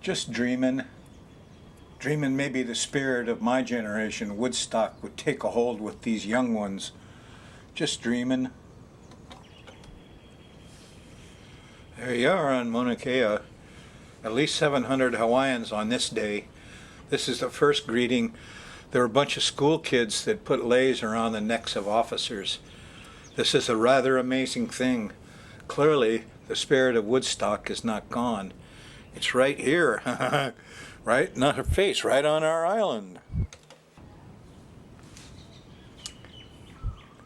Just dreaming. Dreaming maybe the spirit of my generation, Woodstock, would take a hold with these young ones. Just dreaming. There you are on Mauna Kea. At least 700 Hawaiians on this day. This is the first greeting. There were a bunch of school kids that put leis around the necks of officers. This is a rather amazing thing. Clearly, the spirit of Woodstock is not gone. It's right here, right? Not her face, right on our island.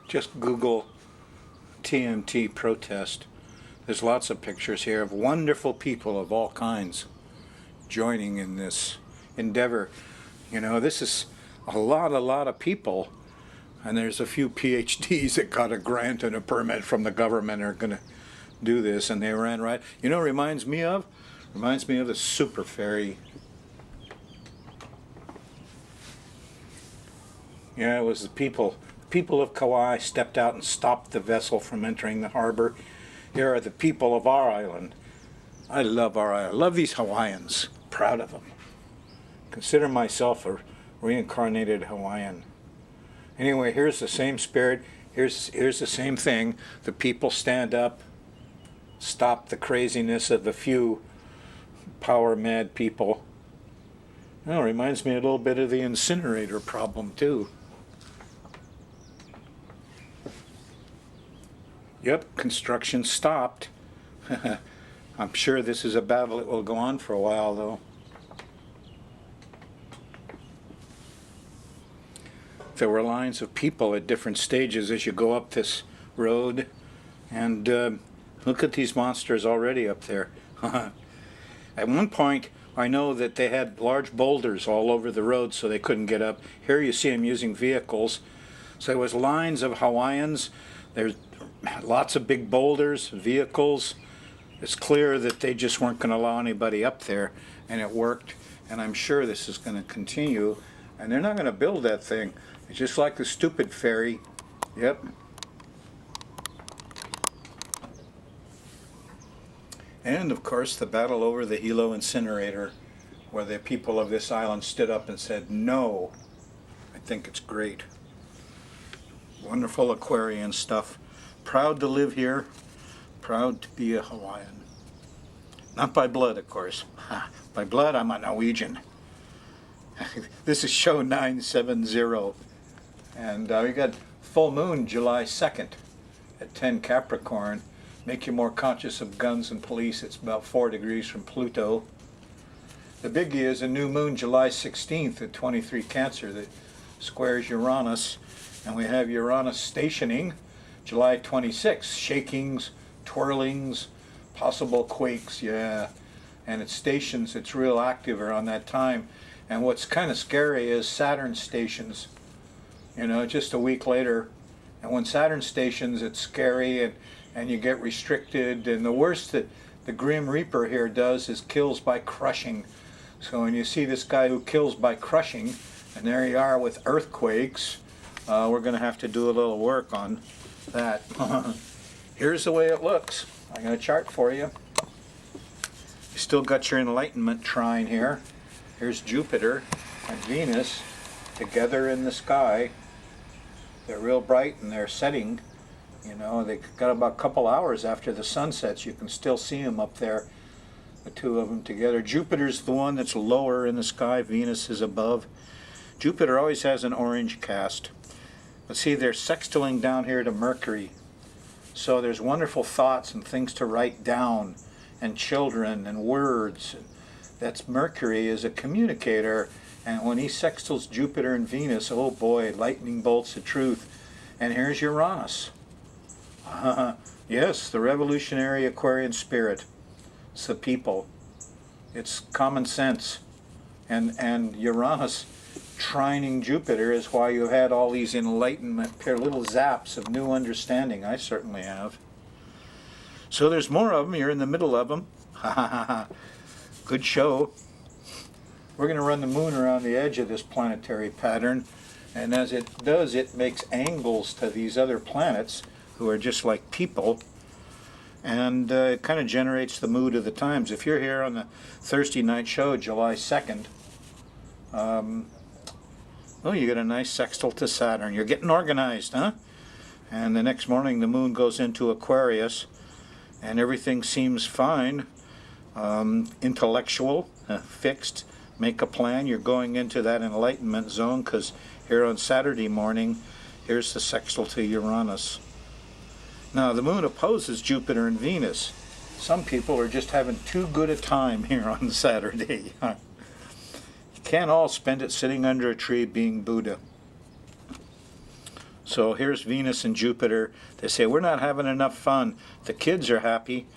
Just Google TMT protest. There's lots of pictures here of wonderful people of all kinds joining in this endeavor. You know, this is a lot of people, and there's a few PhDs that got a grant and a permit from the government are going to do this, and they ran right. You know, reminds me of the super ferry. Yeah, it was the people of Kauai stepped out and stopped the vessel from entering the harbor. Here are the people of our island. I love our island. I love these Hawaiians. Proud of them. Consider myself a reincarnated Hawaiian. Anyway, here's the same spirit. Here's the same thing. The people stand up, stop the craziness of the few power-mad people. Well, it reminds me a little bit of the incinerator problem, too. Yep, construction stopped. I'm sure this is a battle that will go on for a while, though. There were lines of people at different stages as you go up this road. And look at these monsters already up there. At one point, I know that they had large boulders all over the road so they couldn't get up. Here you see them using vehicles. So there was lines of Hawaiians. There's lots of big boulders, vehicles. It's clear that they just weren't going to allow anybody up there, and it worked. And I'm sure this is going to continue. And they're not going to build that thing. It's just like the stupid ferry. Yep. And, of course, the battle over the Hilo incinerator, where the people of this island stood up and said, no. I think it's great. Wonderful aquarium stuff. Proud to live here. Proud to be a Hawaiian. Not by blood, of course. By blood, I'm a Norwegian. This is show 970. And we got full moon July 2nd at 10 Capricorn. Make you more conscious of guns and police. It's about 4 degrees from Pluto. The biggie is a new moon July 16th at 23 Cancer that squares Uranus. And we have Uranus stationing July 26th. Shakings, twirlings, possible quakes, yeah. And it stations, it's real active around that time. And what's kind of scary is Saturn stations, you know, just a week later. And when Saturn stations, it's scary and you get restricted. And the worst that the Grim Reaper here does is kills by crushing. So when you see this guy who kills by crushing, and there you are with earthquakes, we're going to have to do a little work on that. Here's the way it looks. I got a chart for you. You still got your enlightenment trine here. Here's Jupiter and Venus together in the sky. They're real bright and they're setting. You know, they got about a couple hours after the sun sets. You can still see them up there, the two of them together. Jupiter's the one that's lower in the sky. Venus is above. Jupiter always has an orange cast. But see, they're sextiling down here to Mercury. So there's wonderful thoughts and things to write down, and children and words. That's Mercury is a communicator, and when he sextiles Jupiter and Venus, oh boy, lightning bolts of truth. And here's Uranus. Yes, the revolutionary Aquarian spirit. It's the people. It's common sense. And Uranus trining Jupiter is why you had all these enlightenment, little zaps of new understanding. I certainly have. So there's more of them. You're in the middle of them. Good show. We're going to run the moon around the edge of this planetary pattern, and as it does, it makes angles to these other planets who are just like people. and it kind of generates the mood of the times. If you're here on the Thursday night show, July 2nd, well, you get a nice sextile to Saturn. You're getting organized, huh? And the next morning the moon goes into Aquarius, and everything seems fine, intellectual, fixed. Make a plan. You're going into that enlightenment zone, because here on Saturday morning, here's the sextile to Uranus. Now, the moon opposes Jupiter and Venus. Some people are just having too good a time here on Saturday. You can't all spend it sitting under a tree being Buddha. So here's Venus and Jupiter. They say, we're not having enough fun. The kids are happy.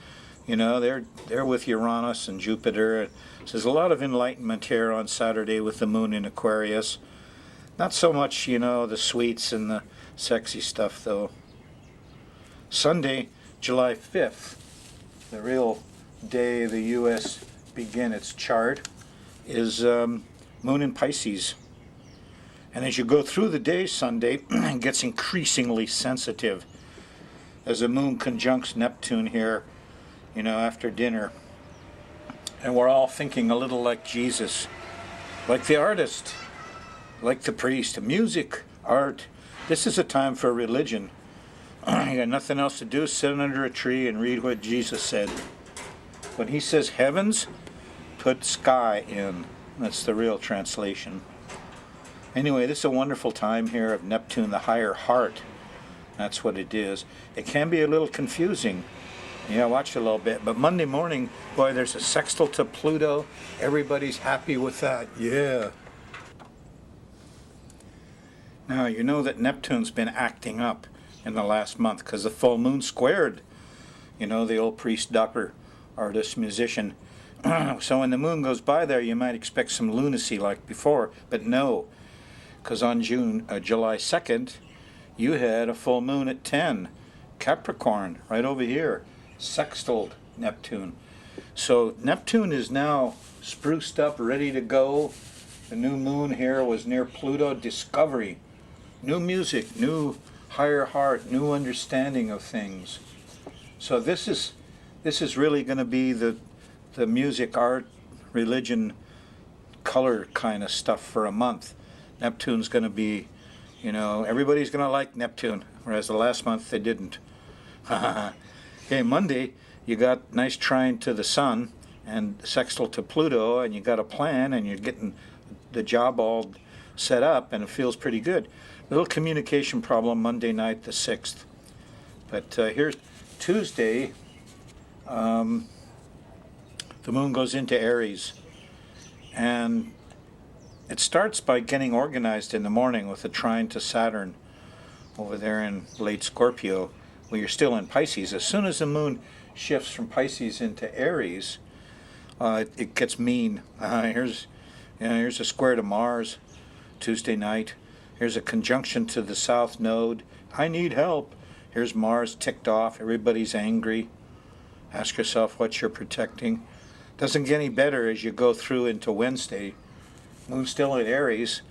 You know, they're with Uranus and Jupiter. So there's a lot of enlightenment here on Saturday with the moon in Aquarius. Not so much, you know, the sweets and the sexy stuff, though. Sunday, July 5th, the real day the U.S. begin its chart, is moon in Pisces. And as you go through the day Sunday, it gets increasingly sensitive as the moon conjuncts Neptune here, you know, after dinner. And we're all thinking a little like Jesus, like the artist, like the priest. Music, art. This is a time for religion. You got nothing else to do, sit under a tree and read what Jesus said. When he says heavens, put sky in. That's the real translation. Anyway, this is a wonderful time here of Neptune, the higher heart. That's what it is. It can be a little confusing. Yeah, watch a little bit. But Monday morning, boy, there's a sextile to Pluto. Everybody's happy with that. Yeah. Now, you know that Neptune's been acting up in the last month because the full moon squared, you know, the old priest, doctor, artist, musician. So when the moon goes by there, you might expect some lunacy like before, but no, because on July 2nd, you had a full moon at 10, Capricorn, right over here, sextiled Neptune. So Neptune is now spruced up, ready to go. The new moon here was near Pluto, discovery, new music, new higher heart, new understanding of things. So this is really going to be the music, art, religion, color kind of stuff for a month. Neptune's going to be, you know, everybody's going to like Neptune, whereas the last month they didn't. Okay, Monday you got nice trine to the Sun and sextile to Pluto, and you got a plan, and you're getting the job all set up, and it feels pretty good. Little communication problem Monday night, the 6th. But here's Tuesday. The moon goes into Aries, and it starts by getting organized in the morning with a trine to Saturn over there in late Scorpio. Well, you're still in Pisces. As soon as the moon shifts from Pisces into Aries, it gets mean. Here's a square to Mars Tuesday night. Here's a conjunction to the South Node. I need help. Here's Mars ticked off. Everybody's angry. Ask yourself what you're protecting. Doesn't get any better as you go through into Wednesday. Moon still in Aries.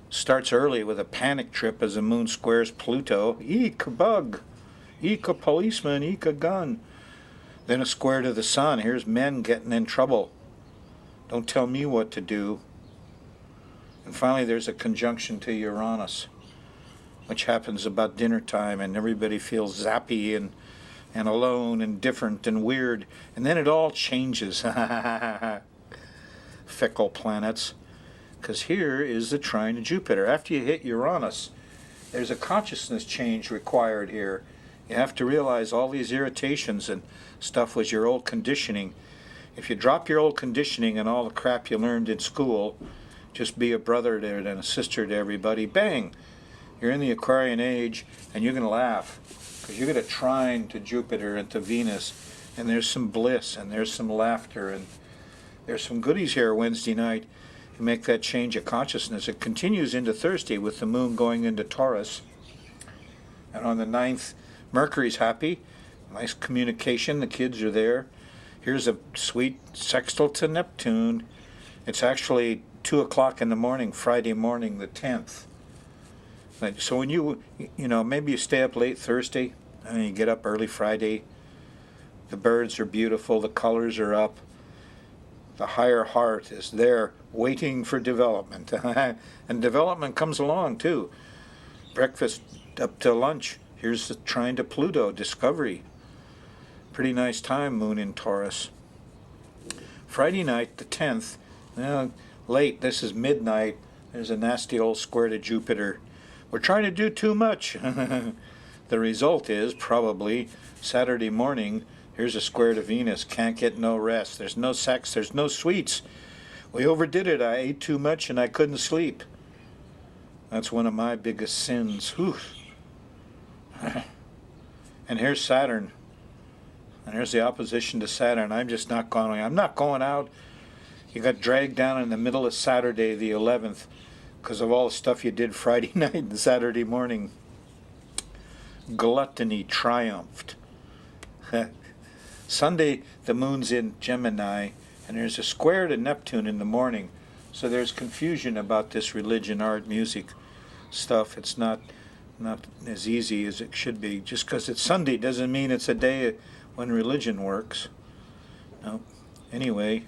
Starts early with a panic trip as the moon squares Pluto. Eek a bug. Eek a policeman. Eek a gun. Then a square to the Sun. Here's men getting in trouble. Don't tell me what to do. And finally there's a conjunction to Uranus, which happens about dinner time, and everybody feels zappy and alone and different and weird. And then it all changes. Fickle planets. Because here is the trine to Jupiter. After you hit Uranus, there's a consciousness change required here. You have to realize all these irritations and stuff was your old conditioning. If you drop your old conditioning and all the crap you learned in school, just be a brother and a sister to everybody, bang, you're in the Aquarian age, and you're going to laugh because you're going to trine to Jupiter and to Venus, and there's some bliss and there's some laughter and there's some goodies here Wednesday night. You make that change of consciousness. It continues into Thursday with the moon going into Taurus, and on the 9th Mercury's happy, nice communication, the kids are there. Here's a sweet sextile to Neptune. It's actually 2 o'clock in the morning, Friday morning, the 10th. So when you know, maybe you stay up late Thursday and you get up early Friday, The birds are beautiful, the colors are up. The higher heart is there waiting for development. And development comes along too. Breakfast up to lunch. Here's the trine to Pluto, discovery. Pretty nice time, moon in Taurus. Friday night, the 10th, late, this is midnight. There's a nasty old square to Jupiter. We're trying to do too much. The result is probably Saturday morning, here's a square to Venus. Can't get no rest. There's no sex. There's no sweets. We overdid it. I ate too much and I couldn't sleep. That's one of my biggest sins. Whew. And here's Saturn. And here's the opposition to Saturn. I'm just not going. I'm not going out. You got dragged down in the middle of Saturday, the 11th, because of all the stuff you did Friday night and Saturday morning. Gluttony triumphed. Sunday, the moon's in Gemini, and there's a square to Neptune in the morning. So there's confusion about this religion, art, music stuff. It's not as easy as it should be. Just because it's Sunday doesn't mean it's a day when religion works. No. Anyway,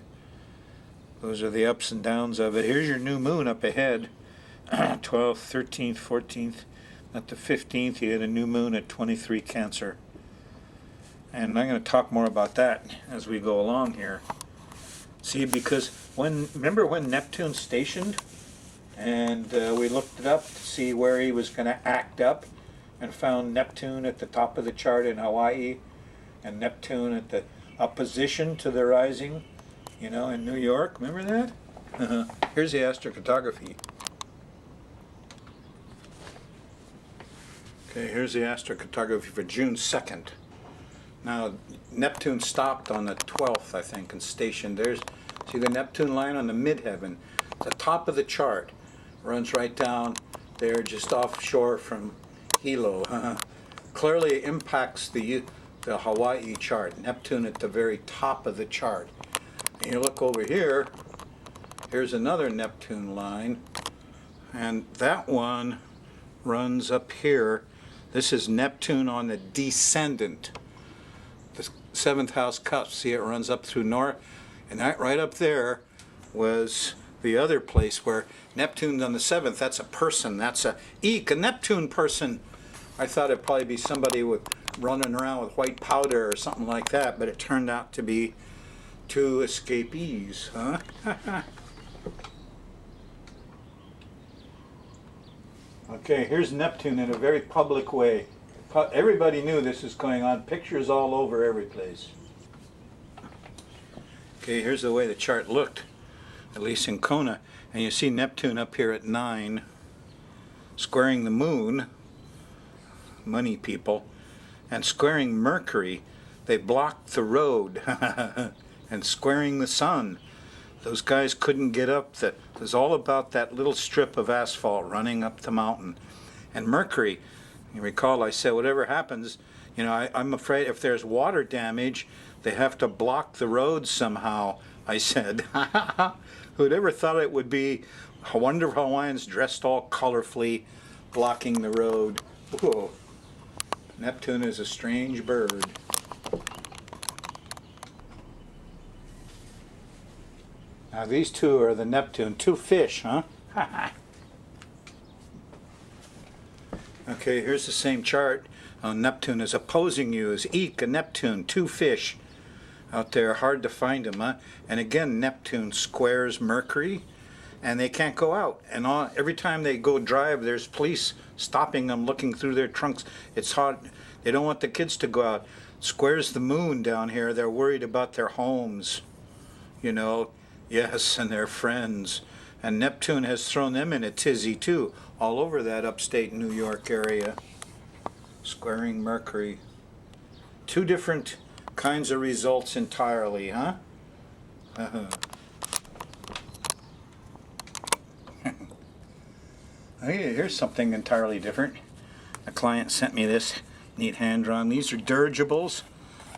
those are the ups and downs of it. Here's your new moon up ahead. 12th, 13th, 14th. At the 15th, you had a new moon at 23 Cancer. And I'm going to talk more about that as we go along here. See, because remember when Neptune stationed? And we looked it up to see where he was going to act up, and found Neptune at the top of the chart in Hawaii, and Neptune at the opposition to the rising, in New York. Remember that? Here's the astrocartography. Okay, here's the astrocartography for June 2nd. Now, Neptune stopped on the 12th, I think, and stationed. See the Neptune line on the midheaven. The top of the chart runs right down there, just offshore from Hilo. Clearly impacts the Hawaii chart. Neptune at the very top of the chart. And you look over here, here's another Neptune line, and that one runs up here. This is Neptune on the descendant. The 7th house cusp, see, it runs up through north, and that right up there was the other place where Neptune's on the 7th. That's a person. That's a Neptune person. I thought it'd probably be somebody running around with white powder or something like that, but it turned out to be 2 escapees, huh? Okay, here's Neptune in a very public way. Everybody knew this was going on. Pictures all over every place. Okay, here's the way the chart looked, at least in Kona. And you see Neptune up here at 9, squaring the moon, money people, and squaring Mercury. They blocked the road, and squaring the sun. Those guys couldn't get up. It was all about that little strip of asphalt running up the mountain. And Mercury, you recall I said, whatever happens, I'm afraid if there's water damage, they have to block the road somehow, I said. Who'd ever thought it would be wonderful Hawaiians dressed all colorfully, blocking the road. Whoa. Neptune is a strange bird. Now these two are the Neptune, 2 fish, huh? Okay, here's the same chart. Neptune is opposing you as a Neptune, 2 fish out there, hard to find them, huh? And again, Neptune squares Mercury, and they can't go out. And every time they go drive, there's police stopping them, looking through their trunks. It's hard. They don't want the kids to go out. Squares the moon down here. They're worried about their homes, Yes, and their friends. And Neptune has thrown them in a tizzy too, all over that upstate New York area. Squaring Mercury. 2 different kinds of results entirely, huh? Hey, here's something entirely different. A client sent me this neat hand-drawn. These are dirigibles,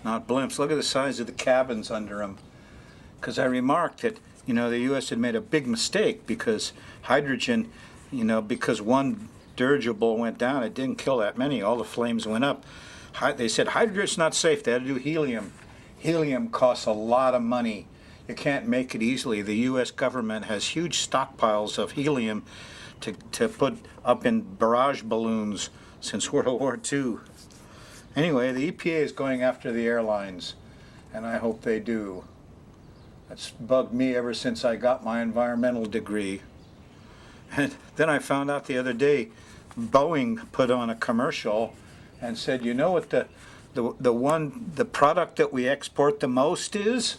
not blimps. Look at the size of the cabins under them. Because I remarked that, the U.S. had made a big mistake because hydrogen, because one dirigible went down, it didn't kill that many. All the flames went up. They said hydrogen's not safe. They had to do helium. Helium costs a lot of money. You can't make it easily. The U.S. government has huge stockpiles of helium to put up in barrage balloons since World War II. Anyway, the EPA is going after the airlines, and I hope they do. That's bugged me ever since I got my environmental degree. And then I found out the other day, Boeing put on a commercial and said, you know what the product that we export the most is?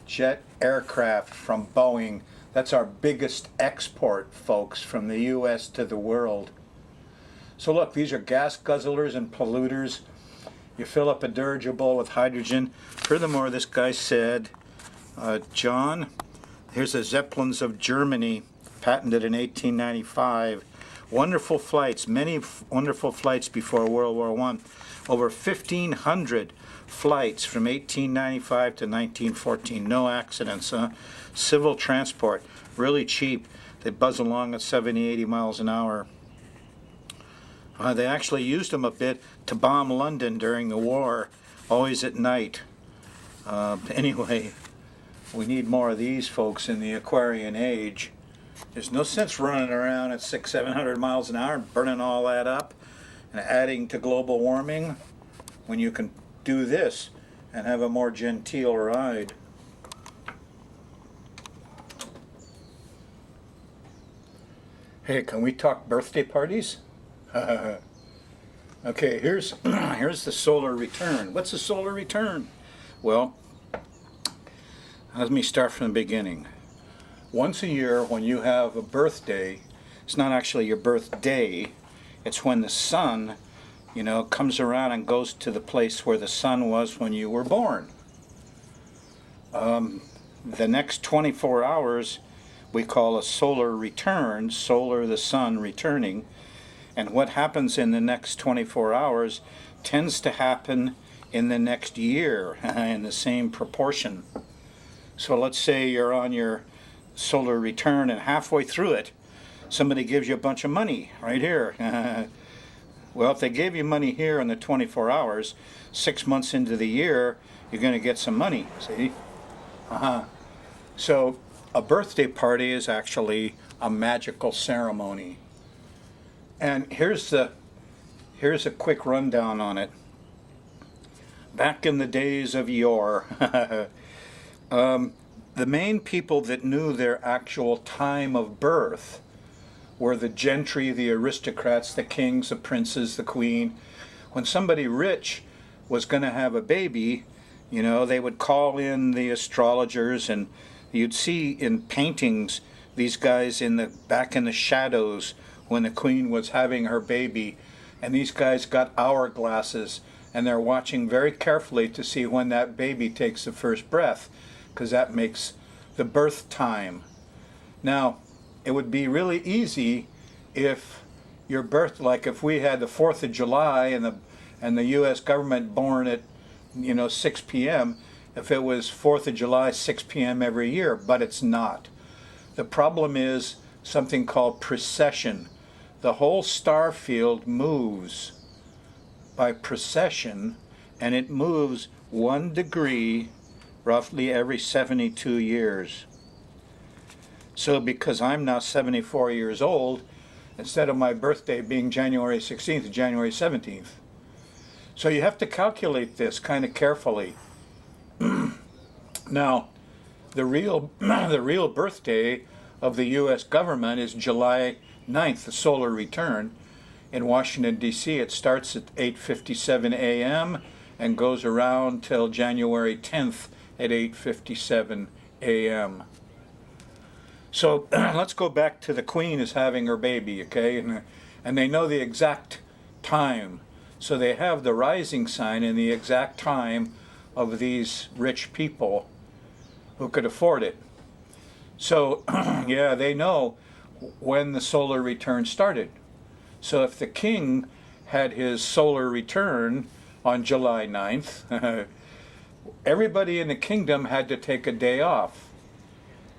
Jet aircraft from Boeing. That's our biggest export, folks, from the U.S. to the world. So look, these are gas guzzlers and polluters. You fill up a dirigible with hydrogen. Furthermore, this guy said, John, here's the Zeppelins of Germany, patented in 1895. Wonderful flights, many wonderful flights before World War I. Over 1,500 flights from 1895 to 1914. No accidents, Civil transport, really cheap. They buzz along at 70, 80 miles an hour. They actually used them a bit to bomb London during the war, always at night. Anyway, we need more of these folks in the Aquarian age. There's no sense running around at 600, 700 miles an hour and burning all that up and adding to global warming when you can do this and have a more genteel ride. Hey, can we talk birthday parties? Okay, here's the solar return. What's a solar return? Well, let me start from the beginning. Once a year when you have a birthday, it's not actually your birthday, it's when the sun, comes around and goes to the place where the sun was when you were born. The next 24 hours we call a solar return, solar, the sun returning, and what happens in the next 24 hours tends to happen in the next year in the same proportion. So let's say you're on your solar return and halfway through it, somebody gives you a bunch of money right here. Well, if they gave you money here in the 24 hours, 6 months into the year, you're going to get some money, see? So a birthday party is actually a magical ceremony. And here's a quick rundown on it. Back in the days of yore, the main people that knew their actual time of birth were the gentry, the aristocrats, the kings, the princes, the queen. When somebody rich was going to have a baby, they would call in the astrologers, and you'd see in paintings these guys back in the shadows when the queen was having her baby, and these guys got hourglasses, and they're watching very carefully to see when that baby takes the first breath, because that makes the birth time. Now, it would be really easy if your birth, like if we had the 4th of July and the U.S. government born at 6 p.m., if it was 4th of July 6 p.m. every year, but it's not. The problem is something called precession. The whole star field moves by precession, and it moves 1 degree roughly every 72 years. So because I'm now 74 years old, instead of my birthday being January 16th, it's January 17th. So you have to calculate this kind of carefully. Now, the real birthday of the U.S. government is July 9th, the solar return. In Washington, D.C., it starts at 8:57 a.m. and goes around till January 10th at 8:57 a.m. So let's go back to the queen is having her baby, okay? And they know the exact time. So they have the rising sign and the exact time of these rich people who could afford it. So, yeah, they know when the solar return started. So if the king had his solar return on July 9th, everybody in the kingdom had to take a day off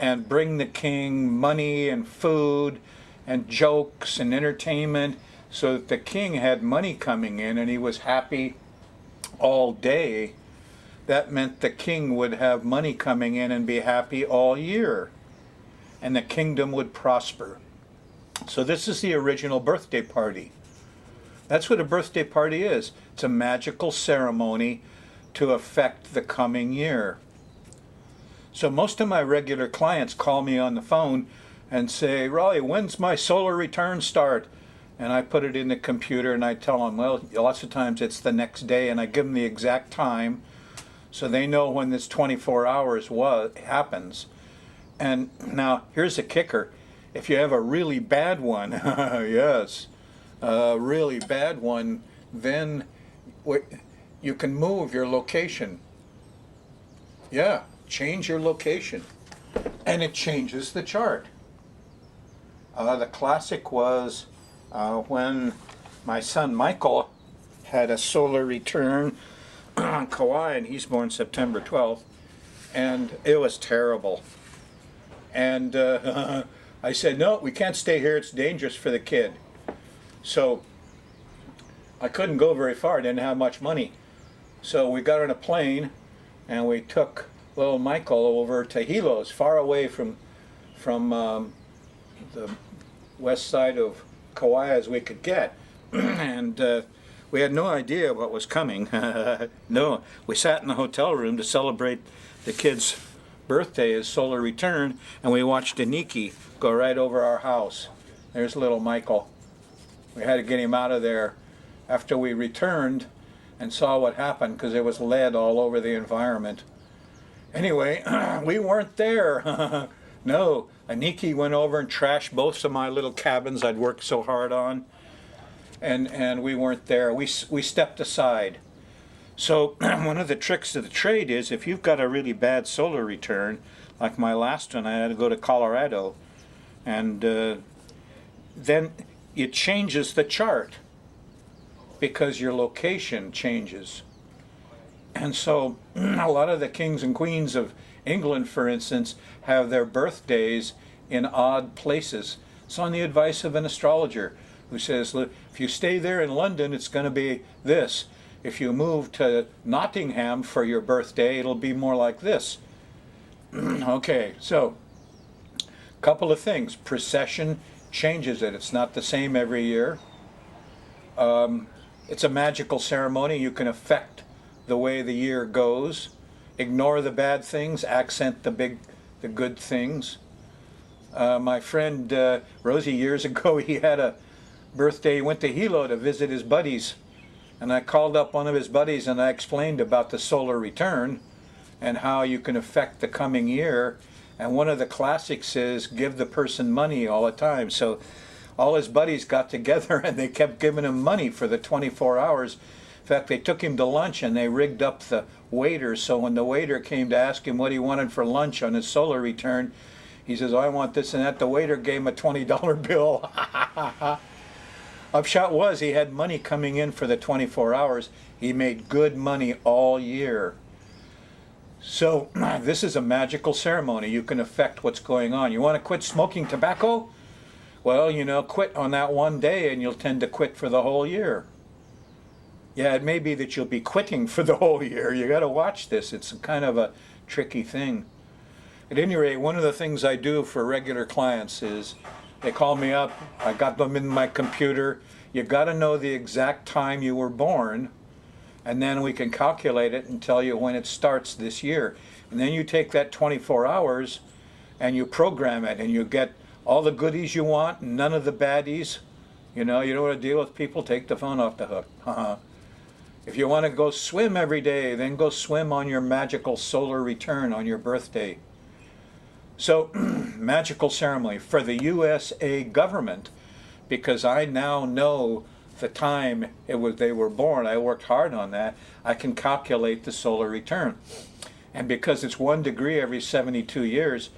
and bring the king money and food and jokes and entertainment, so that the king had money coming in and he was happy all day. that meant the king would have money coming in and be happy all year, and the kingdom would prosper. So this is the original birthday party. That's what a birthday party is. It's a magical ceremony to affect the coming year. So most of my regular clients call me on the phone and say, Rolly, when's my solar return start? And I put it in the computer and I tell them, well, lots of times it's the next day, and I give them the exact time so they know when this 24 hours happens. And now here's the kicker. If you have a really bad one, yes, a really bad one, then you can move your location. Yeah, change your location. And it changes the chart. The classic was when my son Michael had a solar return on Kauai, and he's born September 12th, and it was terrible. And I said, no, we can't stay here, it's dangerous for the kid. So I couldn't go very far, didn't have much money. So we got on a plane and we took little Michael over to Hilo, as far away from the west side of Kauai as we could get. And we had no idea what was coming. No, we sat in the hotel room to celebrate the kid's birthday, his solar return, and we watched Aniki go right over our house. There's little Michael. We had to get him out of there after we returned and saw what happened, because there was lead all over the environment. Anyway, we weren't there. No, Aniki went over and trashed both of my little cabins I'd worked so hard on, and we weren't there. We stepped aside. So one of the tricks of the trade is, if you've got a really bad solar return, like my last one, I had to go to Colorado, and then it changes the chart because your location changes. And so a lot of the kings and queens of England, for instance, have their birthdays in odd places. It's on the advice of an astrologer who says, look, if you stay there in London, it's going to be this. If you move to Nottingham for your birthday, it'll be more like this. Okay, so a couple of things. Precession changes it. It's not the same every year. It's a magical ceremony. You can affect the way the year goes. Ignore the bad things, accent the good things. My friend Rosie, years ago, he had a birthday. He went to Hilo to visit his buddies. And I called up one of his buddies and I explained about the solar return and how you can affect the coming year. And one of the classics is give the person money all the time. So all his buddies got together and they kept giving him money for the 24 hours. In fact, they took him to lunch and they rigged up the waiter. So when the waiter came to ask him what he wanted for lunch on his solar return, he says, oh, I want this and that. The waiter gave him a $20 bill. Upshot was he had money coming in for the 24 hours. He made good money all year. So this is a magical ceremony. You can affect what's going on. You want to quit smoking tobacco? Well, quit on that one day and you'll tend to quit for the whole year. Yeah, it may be that you'll be quitting for the whole year. You got to watch this. It's kind of a tricky thing. At any rate, one of the things I do for regular clients is they call me up, I got them in my computer. You got to know the exact time you were born, and then we can calculate it and tell you when it starts this year. And then you take that 24 hours and you program it, and you get all the goodies you want and none of the baddies. You don't want to deal with people, take the phone off the hook. If you want to go swim every day, then go swim on your magical solar return on your birthday. So, magical ceremony for the USA government, because I now know the time they were born. I worked hard on that. I can calculate the solar return. And because it's 1 degree every 72 years,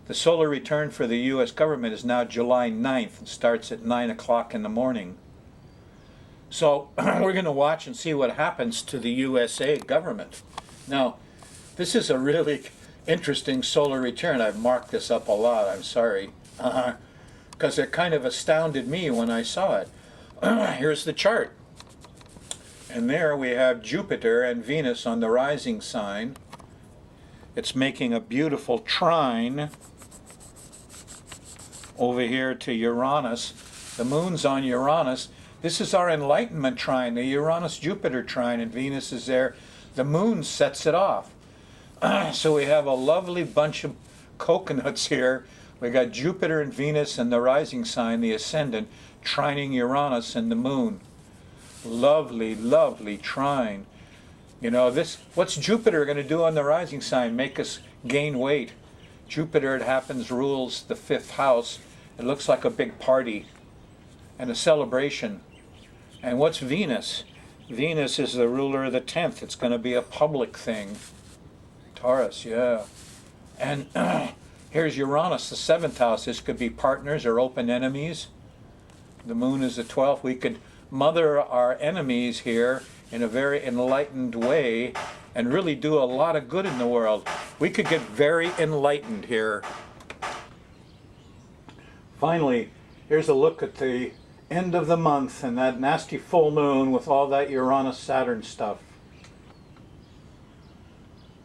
the solar return for the US government is now July 9th. It starts at 9 o'clock in the morning. So we're going to watch and see what happens to the USA government. Now, this is a really interesting solar return. I've marked this up a lot, I'm sorry, because it kind of astounded me when I saw it. Here's the chart. And there we have Jupiter and Venus on the rising sign. It's making a beautiful trine over here to Uranus. The moon's on Uranus. This is our enlightenment trine, the Uranus-Jupiter trine, and Venus is there. The moon sets it off. So we have a lovely bunch of coconuts here. We got Jupiter and Venus and the rising sign, the ascendant, trining Uranus and the moon. Lovely, lovely trine. You know, what's Jupiter going to do on the rising sign? Make us gain weight. Jupiter, it happens, rules the 5th house. It looks like a big party and a celebration. And what's Venus? Venus is the ruler of the 10th. It's going to be a public thing. Taurus, yeah. And here's Uranus, the 7th house. This could be partners or open enemies. The moon is the 12th. We could mother our enemies here in a very enlightened way and really do a lot of good in the world. We could get very enlightened here. Finally, here's a look at the end of the month and that nasty full moon with all that Uranus-Saturn stuff.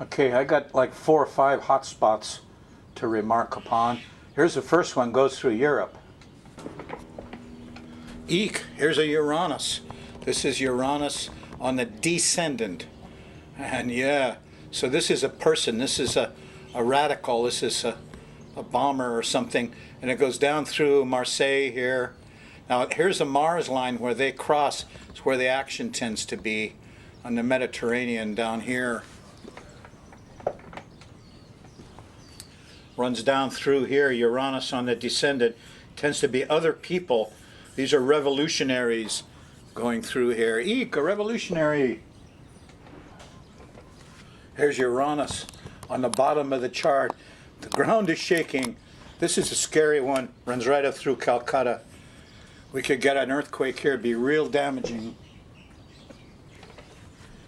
Okay, I got like 4 or 5 hot spots to remark upon. Here's the first one, goes through Europe. Eek, here's a Uranus. This is Uranus on the descendant. And yeah, so this is a person, this is a radical, this is a bomber or something, and it goes down through Marseille here. Now here's a Mars line where they cross. It's where the action tends to be on the Mediterranean down here. Runs down through here, Uranus on the descendant. Tends to be other people. These are revolutionaries going through here. Eek, a revolutionary. Here's Uranus on the bottom of the chart. The ground is shaking. This is a scary one. Runs right up through Calcutta. We could get an earthquake here. It'd be real damaging.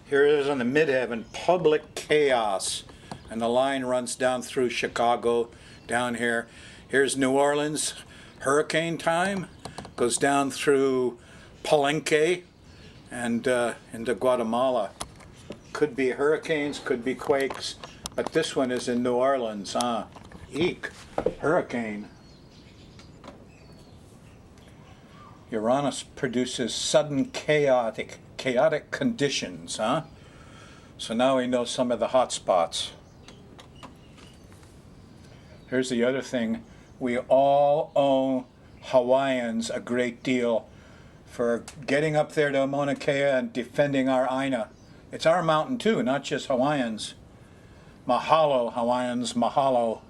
Here it is on the midheaven. Public chaos. And the line runs down through Chicago, down here. Here's New Orleans, hurricane time. Goes down through Palenque and into Guatemala. Could be hurricanes, could be quakes, but this one is in New Orleans, huh? Eek, hurricane. Uranus produces sudden chaotic conditions, huh? So now we know some of the hot spots. Here's the other thing. We all owe Hawaiians a great deal for getting up there to Mauna Kea and defending our Aina. It's our mountain too, not just Hawaiians. Mahalo, Hawaiians, mahalo.